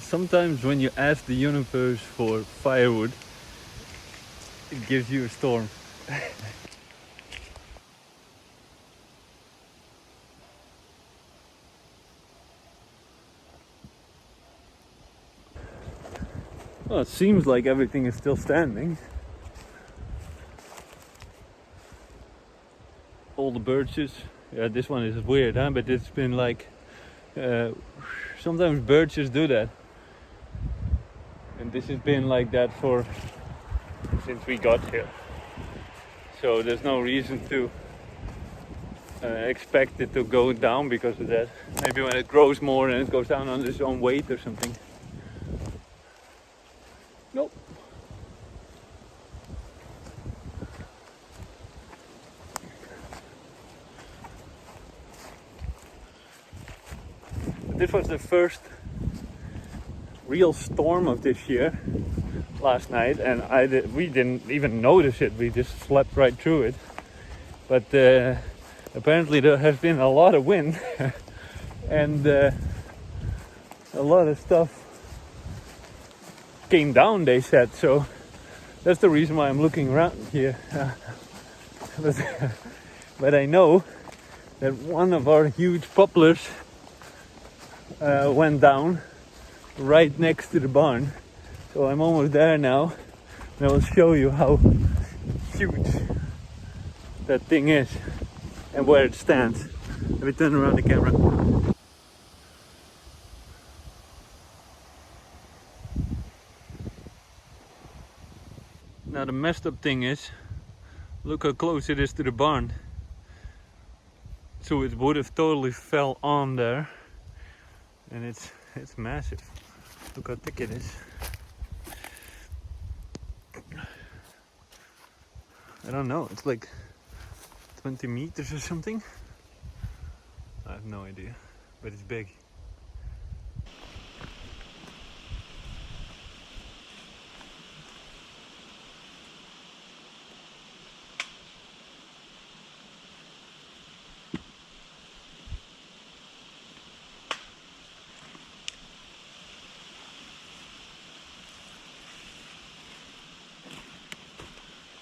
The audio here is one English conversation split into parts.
Sometimes when you ask the universe for firewood, it gives you a storm. Well, it seems like everything is still standing. All the birches. Yeah, this one is weird, huh? But it's been like... sometimes birches do that. And this has been like that since we got here. So there's no reason to expect it to go down because of that. Maybe when it grows more and it goes down on its own weight or something. Nope. This was the first real storm of this year last night, and we didn't even notice it. We just slept right through it. But apparently there has been a lot of wind and a lot of stuff came down, they said. So that's the reason why I'm looking around here. But I know that one of our huge poplars went down right next to the barn. So I'm almost there now, and I will show you how huge that thing is and where it stands. Let me turn around the camera. Now the messed up thing is, look how close it is to the barn. So it would have totally fell on there, and it's massive. Look how thick it is. I don't know, it's like 20 meters or something. I have no idea, but it's big.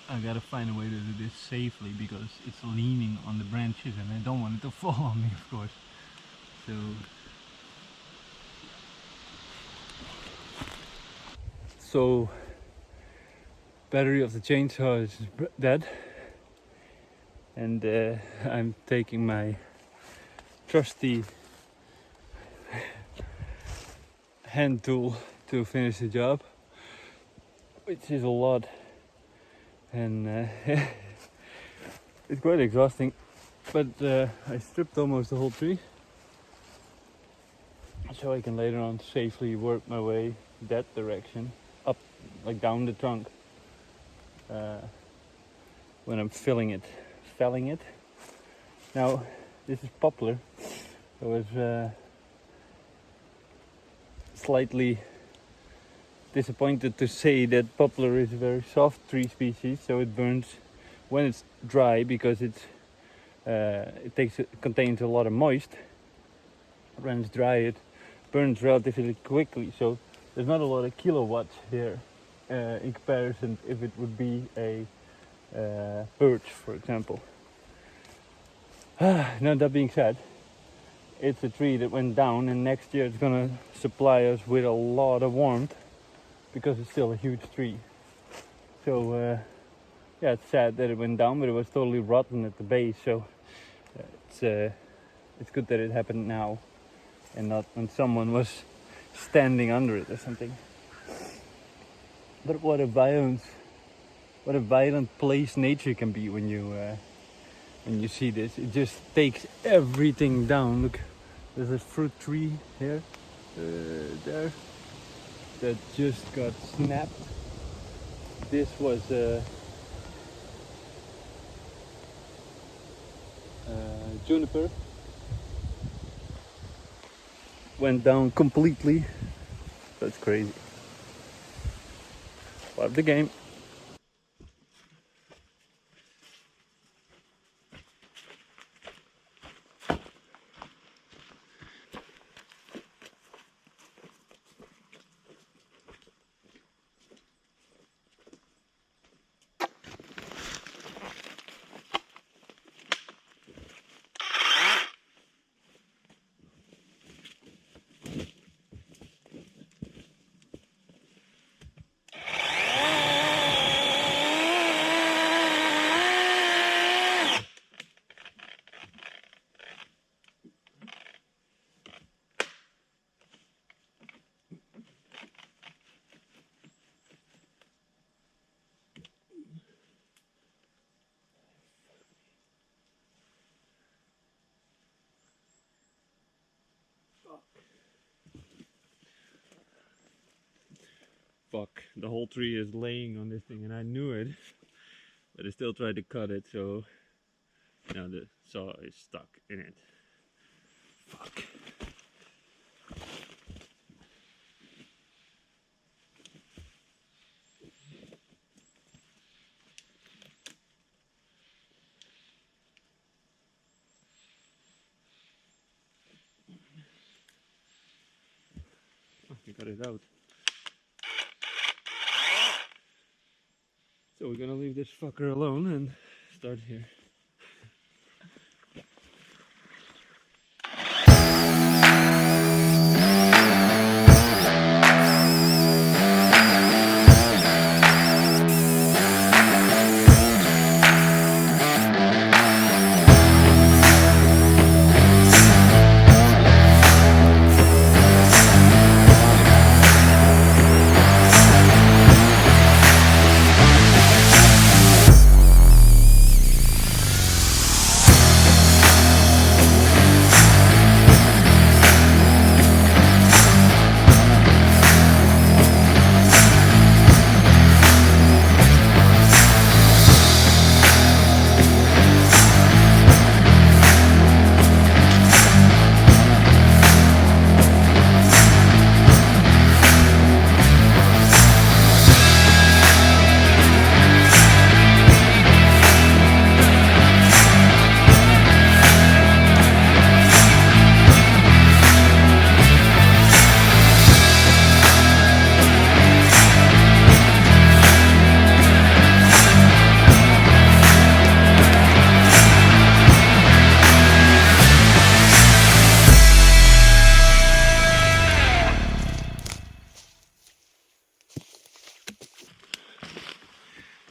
I gotta find a way to do this safely because it's leaning on the branches and I don't want it to fall on me, of course. So battery of the chainsaw is dead, and I'm taking my trusty hand tool to finish the job, which is a lot. And it's quite exhausting, but I stripped almost the whole tree so I can later on safely work my way that direction up, like down the trunk when I'm felling it. Now this is poplar. I was slightly disappointed to say that poplar is a very soft tree species, so it burns when it's dry because it contains a lot of moisture. When it's dry, it burns relatively quickly, so there's not a lot of kilowatts here in comparison if it would be a birch, for example. Now that being said, it's a tree that went down, and next year it's gonna supply us with a lot of warmth because it's still a huge tree. So yeah, it's sad that it went down, but it was totally rotten at the base. So it's good that it happened now and not when someone was standing under it or something. But what a violent place nature can be when you see this. It just takes everything down. Look, there's a fruit tree here, there, that just got snapped. This was juniper. Went down completely. That's crazy. Part of the game. Fuck, the whole tree is laying on this thing and I knew it, but I still tried to cut it, so now the saw is stuck in it. Fuck. I got it out. So we're gonna leave this fucker alone and start here.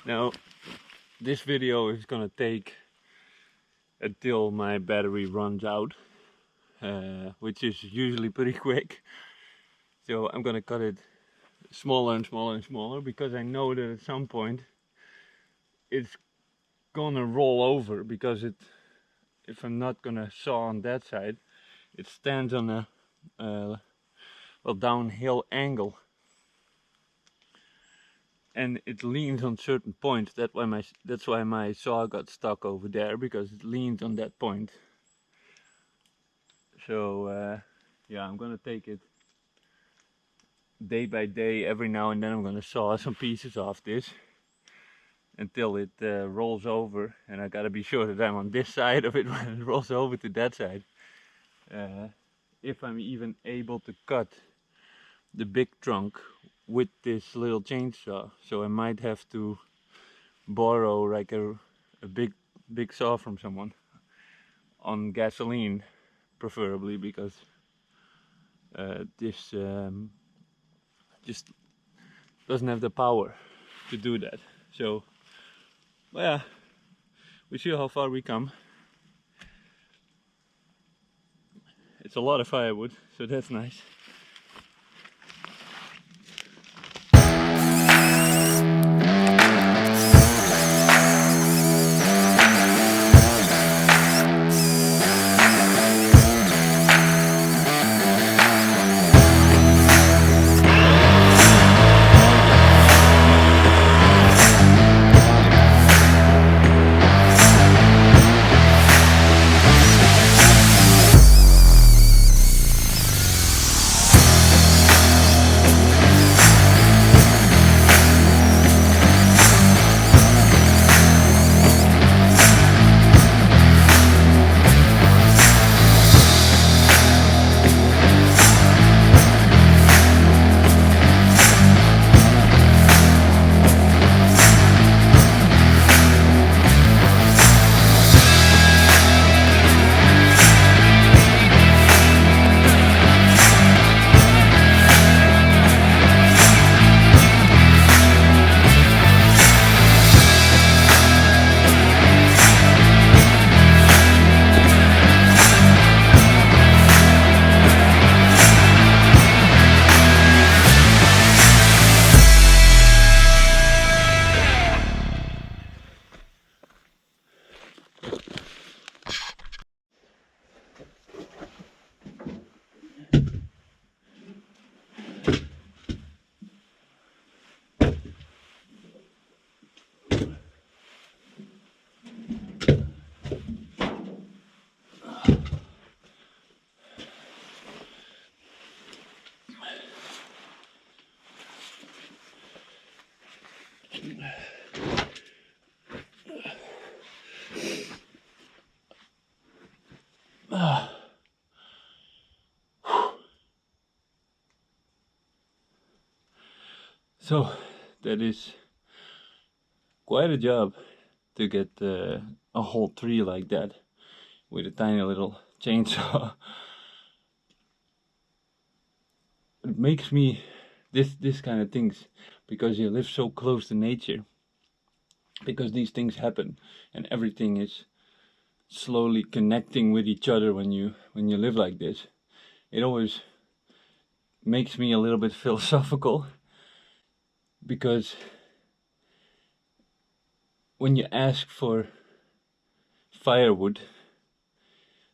Now, this video is gonna take until my battery runs out, which is usually pretty quick. So I'm gonna cut it smaller and smaller and smaller, because I know that at some point it's gonna roll over, because if I'm not gonna saw on that side, it stands on a well, downhill angle. And it leans on certain points. That's why my saw got stuck over there, because it leans on that point. So yeah, I'm gonna take it day by day. Every now and then I'm gonna saw some pieces off this until it rolls over, and I gotta be sure that I'm on this side of it when it rolls over to that side. If I'm even able to cut the big trunk with this little chainsaw, so I might have to borrow like a big saw from someone on gasoline, preferably, because this just doesn't have the power to do that. So well, yeah, we see how far we come. It's a lot of firewood, so that's nice. So that is quite a job to get a whole tree like that with a tiny little chainsaw. It makes me this kind of things, because you live so close to nature, because these things happen and everything is slowly connecting with each other when you live like this. It always makes me a little bit philosophical, because when you ask for firewood,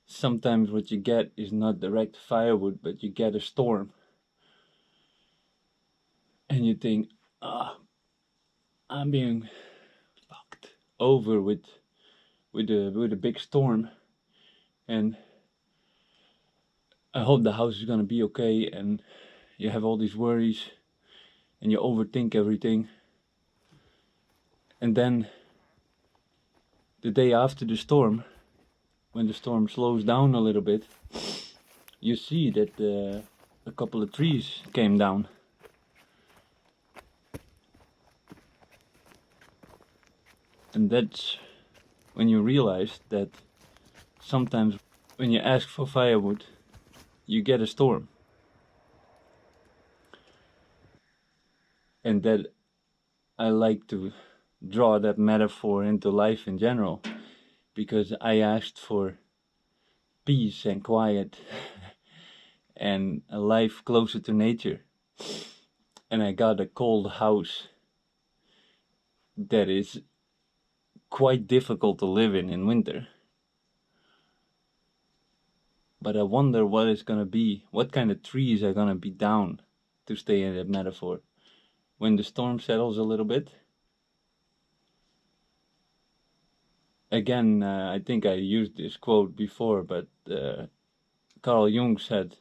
sometimes what you get is not direct firewood, but you get a storm. And you think, I'm being fucked over with a big storm, and I hope the house is gonna be okay, and you have all these worries and you overthink everything. And then the day after the storm, when the storm slows down a little bit, you see that a couple of trees came down. And that's when you realize that sometimes when you ask for firewood, you get a storm. And that I like to draw that metaphor into life in general, because I asked for peace and quiet and a life closer to nature, and I got a cold house that is quite difficult to live in winter. But I wonder what it's gonna be, what kind of trees are gonna be down, to stay in that metaphor, when the storm settles a little bit. Again, I think I used this quote before, but Carl Jung said,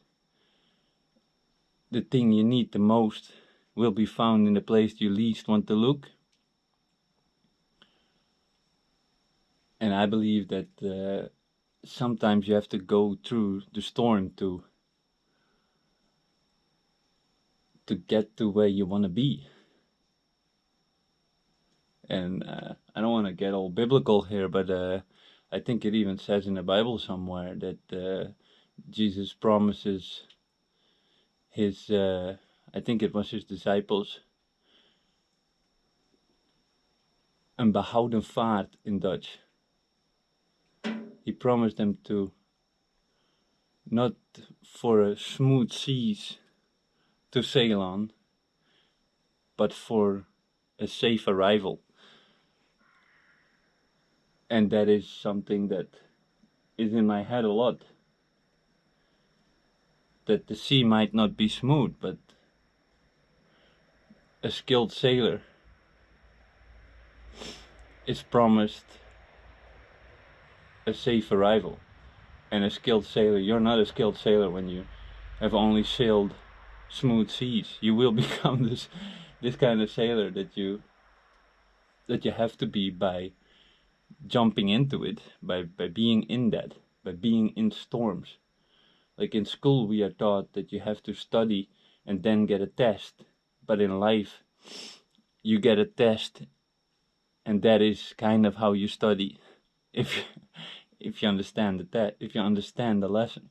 the thing you need the most will be found in the place you least want to look. And I believe that sometimes you have to go through the storm to get to where you want to be. And I don't want to get all biblical here, but I think it even says in the Bible somewhere that Jesus promises his, I think it was his disciples, een behouden vaart in Dutch. He promised them to, not for a smooth seas to sail on, but for a safe arrival. And that is something that is in my head a lot. That the sea might not be smooth, but a skilled sailor is promised a safe arrival. And a skilled sailor, you're not a skilled sailor when you have only sailed smooth seas. You will become this kind of sailor that you have to be by jumping into it, by being in that, by being in storms. Like in school we are taught that you have to study and then get a test, but in life you get a test and that is kind of how you study, if you understand the lesson.